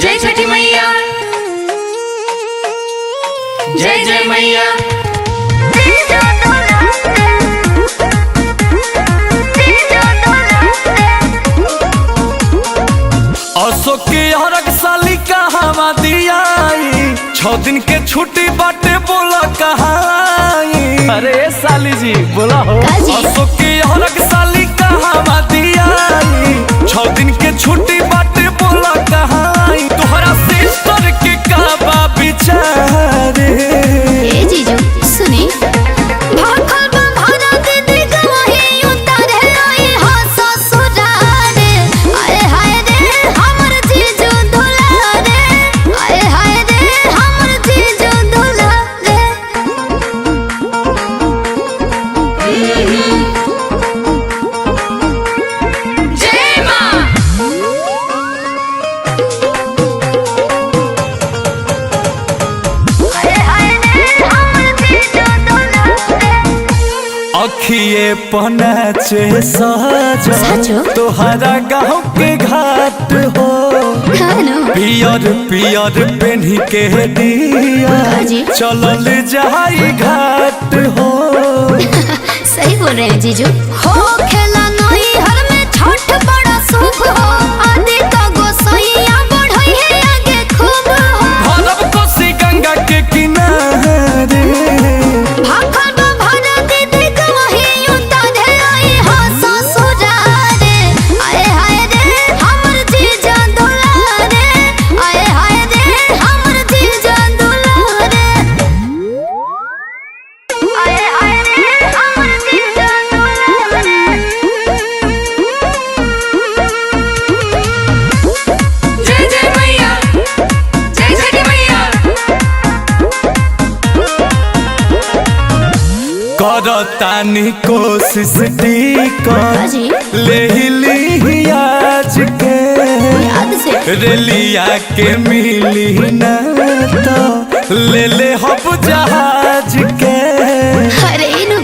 जय छठी मैया, जय जय मैया। अशोक के हरक साली कहाँ दिया 6 दिन के छुट्टी बाटे बोला कहाँ। अरे साली जी बोला हो। अशोक के हरक साली कहाँ दिया 6 दिन के छुट्टी बाटे बोला कहाँ। तोहरा सिस्टर के का विचारे ए जीजू सुनी अखिए पनाचे सजो तोहरा गाँव के घाट हो। पियर पियर पेन्ही के दिया चलल जाई घाट हो। सही बोल रहे हैं जीजू। हो खेला नई हर में छठ बड़ा शुभ हो। आदि का गोसैया बढ़ई है आगे खूब हो। भरब कोसी गंगा के किनारे भाखल भरा दीदी का वही उतारे आई हो ससुरारे। आए हाय रे हमर जीजा दुलारे। आए हाय रे हमर जीजा दुलारे। आए हाय रे हमर जीजा दुलारे। जय जय मैया, जय छठी मैया। करतानी कोशिश टिकट ले ली आज के। याद से रेलिया के मिली ना तो ले ले हब जहाज के। अरे इन